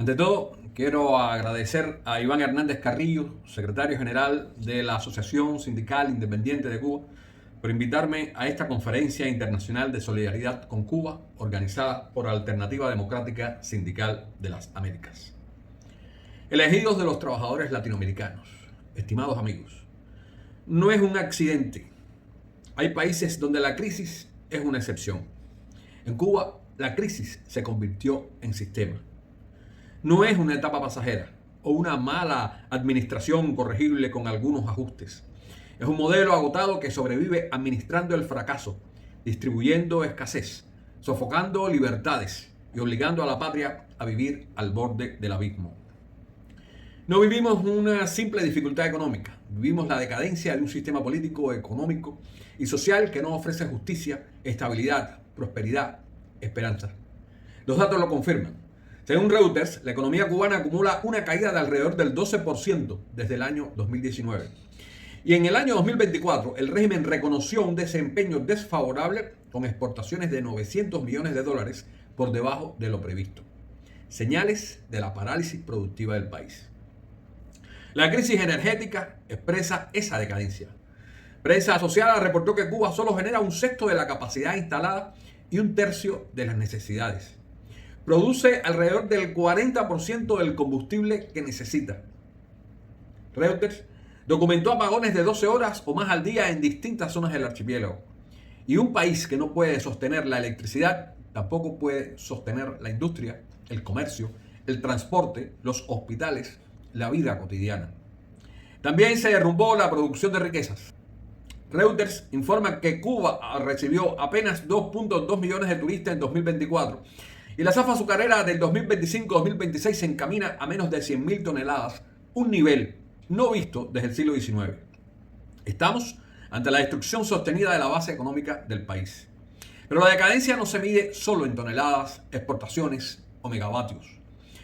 Ante todo, quiero agradecer a Iván Hernández Carrillo, secretario general de la Asociación Sindical Independiente de Cuba, por invitarme a esta conferencia internacional de solidaridad con Cuba, organizada por Alternativa Democrática Sindical de las Américas. Elegidos de los trabajadores latinoamericanos, estimados amigos, no es un accidente. Hay países donde la crisis es una excepción. En Cuba, la crisis se convirtió en sistema. No es una etapa pasajera o una mala administración corregible con algunos ajustes. Es un modelo agotado que sobrevive administrando el fracaso, distribuyendo escasez, sofocando libertades y obligando a la patria a vivir al borde del abismo. No vivimos una simple dificultad económica, vivimos la decadencia de un sistema político, económico y social que no ofrece justicia, estabilidad, prosperidad, esperanza. Los datos lo confirman. Según Reuters, la economía cubana acumula una caída de alrededor del 12% desde el año 2019. Y en el año 2024, el régimen reconoció un desempeño desfavorable con exportaciones de 900 millones de dólares por debajo de lo previsto. Señales de la parálisis productiva del país. La crisis energética expresa esa decadencia. Prensa asociada reportó que Cuba solo genera un sexto de la capacidad instalada y un tercio de las necesidades. Produce alrededor del 40% del combustible que necesita. Reuters documentó apagones de 12 horas o más al día en distintas zonas del archipiélago. Y un país que no puede sostener la electricidad, tampoco puede sostener la industria, el comercio, el transporte, los hospitales, la vida cotidiana. También se derrumbó la producción de riquezas. Reuters informa que Cuba recibió apenas 2.2 millones de turistas en 2024 y la zafa azucarera del 2025-2026 se encamina a menos de 100.000 toneladas, un nivel no visto desde el siglo XIX. Estamos ante la destrucción sostenida de la base económica del país. Pero la decadencia no se mide solo en toneladas, exportaciones o megavatios.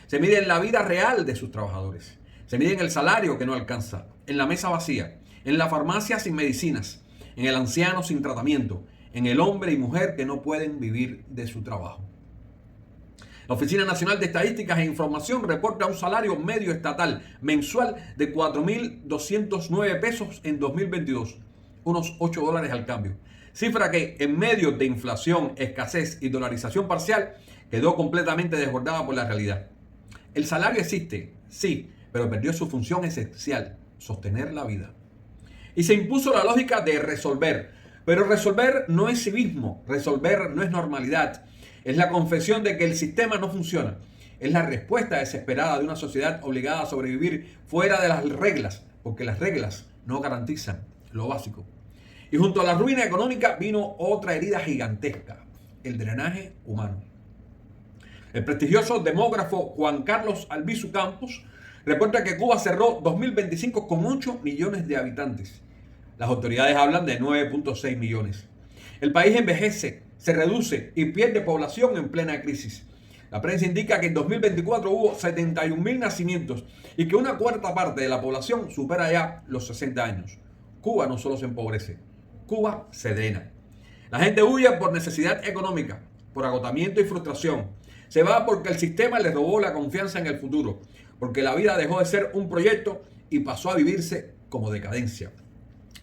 Se mide en la vida real de sus trabajadores. Se mide en el salario que no alcanza, en la mesa vacía, en la farmacia sin medicinas, en el anciano sin tratamiento, en el hombre y mujer que no pueden vivir de su trabajo. La Oficina Nacional de Estadísticas e Información reporta un salario medio estatal mensual de 4.209 pesos en 2022, unos $8 al cambio. Cifra que en medio de inflación, escasez y dolarización parcial quedó completamente desbordada por la realidad. El salario existe, sí, pero perdió su función esencial, sostener la vida. Y se impuso la lógica de resolver. Pero resolver no es civismo, resolver no es normalidad. Es la confesión de que el sistema no funciona. Es la respuesta desesperada de una sociedad obligada a sobrevivir fuera de las reglas, porque las reglas no garantizan lo básico. Y junto a la ruina económica vino otra herida gigantesca, el drenaje humano. El prestigioso demógrafo Juan Carlos Albizu Campos reporta que Cuba cerró 2025 con 8 millones de habitantes. Las autoridades hablan de 9.6 millones. El país envejece, se reduce y pierde población en plena crisis. La prensa indica que en 2024 hubo 71.000 nacimientos y que una cuarta parte de la población supera ya los 60 años. Cuba no solo se empobrece, Cuba se drena. La gente huye por necesidad económica, por agotamiento y frustración. Se va porque el sistema le robó la confianza en el futuro, porque la vida dejó de ser un proyecto y pasó a vivirse como decadencia.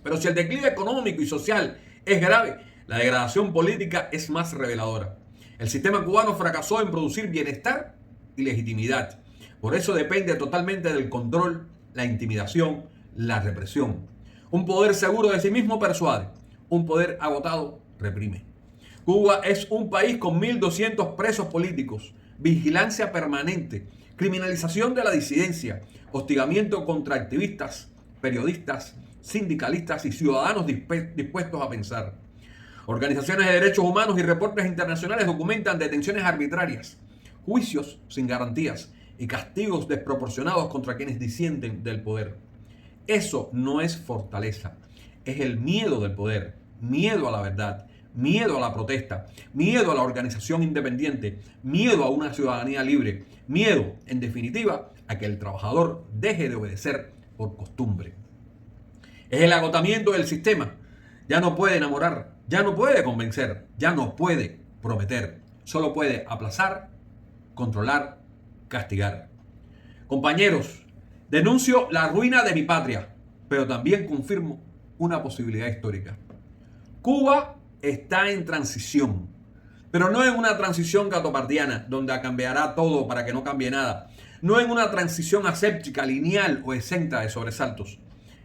Pero si el declive económico y social es grave, la degradación política es más reveladora. El sistema cubano fracasó en producir bienestar y legitimidad. Por eso depende totalmente del control, la intimidación, la represión. Un poder seguro de sí mismo persuade, un poder agotado reprime. Cuba es un país con 1.200 presos políticos, vigilancia permanente, criminalización de la disidencia, hostigamiento contra activistas, periodistas, sindicalistas y ciudadanos dispuestos a pensar. Organizaciones de derechos humanos y reportes internacionales documentan detenciones arbitrarias, juicios sin garantías y castigos desproporcionados contra quienes disienten del poder. Eso no es fortaleza, es el miedo del poder, miedo a la verdad, miedo a la protesta, miedo a la organización independiente, miedo a una ciudadanía libre, miedo, en definitiva, a que el trabajador deje de obedecer por costumbre. Es el agotamiento del sistema. Ya no puede enamorar, ya no puede convencer, ya no puede prometer. Solo puede aplazar, controlar, castigar. Compañeros, denuncio la ruina de mi patria, pero también confirmo una posibilidad histórica. Cuba está en transición, pero no en una transición gatopardiana, donde cambiará todo para que no cambie nada. No en una transición aséptica, lineal o exenta de sobresaltos.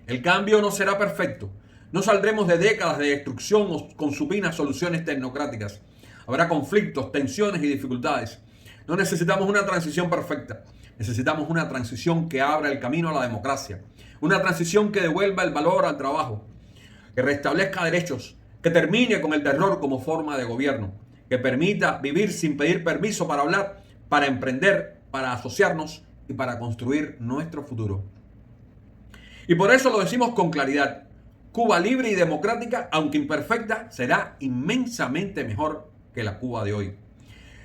El cambio no será perfecto. No saldremos de décadas de destrucción o con supinas soluciones tecnocráticas. Habrá conflictos, tensiones y dificultades. No necesitamos una transición perfecta. Necesitamos una transición que abra el camino a la democracia. Una transición que devuelva el valor al trabajo. Que restablezca derechos. Que termine con el terror como forma de gobierno. Que permita vivir sin pedir permiso para hablar, para emprender, para asociarnos y para construir nuestro futuro. Y por eso lo decimos con claridad. Cuba libre y democrática, aunque imperfecta, será inmensamente mejor que la Cuba de hoy.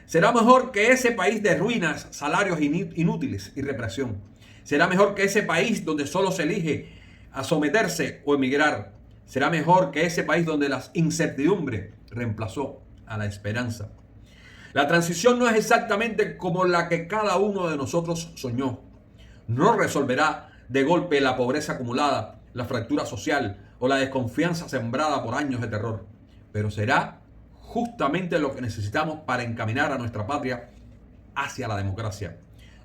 Será mejor que ese país de ruinas, salarios inútiles y represión. Será mejor que ese país donde solo se elige a someterse o emigrar. Será mejor que ese país donde la incertidumbre reemplazó a la esperanza. La transición no es exactamente como la que cada uno de nosotros soñó. No resolverá de golpe la pobreza acumulada, la fractura social o la desconfianza sembrada por años de terror, pero será justamente lo que necesitamos para encaminar a nuestra patria hacia la democracia.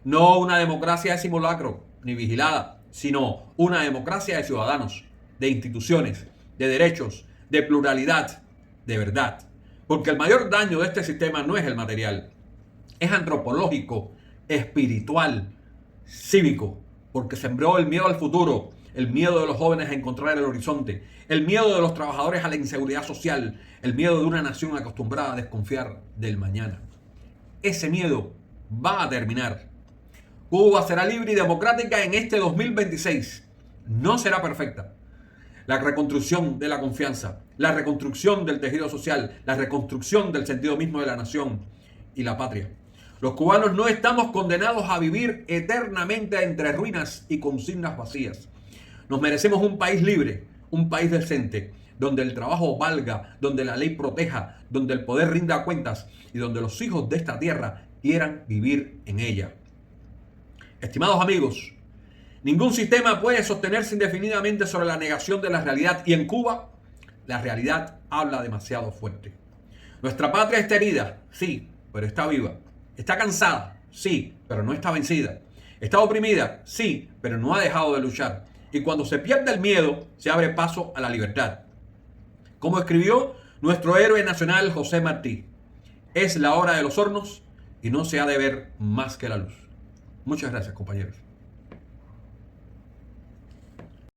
No una democracia de simulacro ni vigilada, sino una democracia de ciudadanos, de instituciones, de derechos, de pluralidad, de verdad. Porque el mayor daño de este sistema no es el material, es antropológico, espiritual, cívico, porque sembró el miedo al futuro, el miedo de los jóvenes a encontrar el horizonte, el miedo de los trabajadores a la inseguridad social, el miedo de una nación acostumbrada a desconfiar del mañana. Ese miedo va a terminar. Cuba será libre y democrática en este 2026. No será perfecta. La reconstrucción de la confianza, la reconstrucción del tejido social, la reconstrucción del sentido mismo de la nación y la patria. Los cubanos no estamos condenados a vivir eternamente entre ruinas y consignas vacías. Nos merecemos un país libre, un país decente, donde el trabajo valga, donde la ley proteja, donde el poder rinda cuentas y donde los hijos de esta tierra quieran vivir en ella. Estimados amigos, ningún sistema puede sostenerse indefinidamente sobre la negación de la realidad, y en Cuba la realidad habla demasiado fuerte. Nuestra patria está herida, sí, pero está viva. Está cansada, sí, pero no está vencida. Está oprimida, sí, pero no ha dejado de luchar. Y cuando se pierde el miedo, se abre paso a la libertad. Como escribió nuestro héroe nacional José Martí, es la hora de los hornos y no se ha de ver más que la luz. Muchas gracias, compañeros.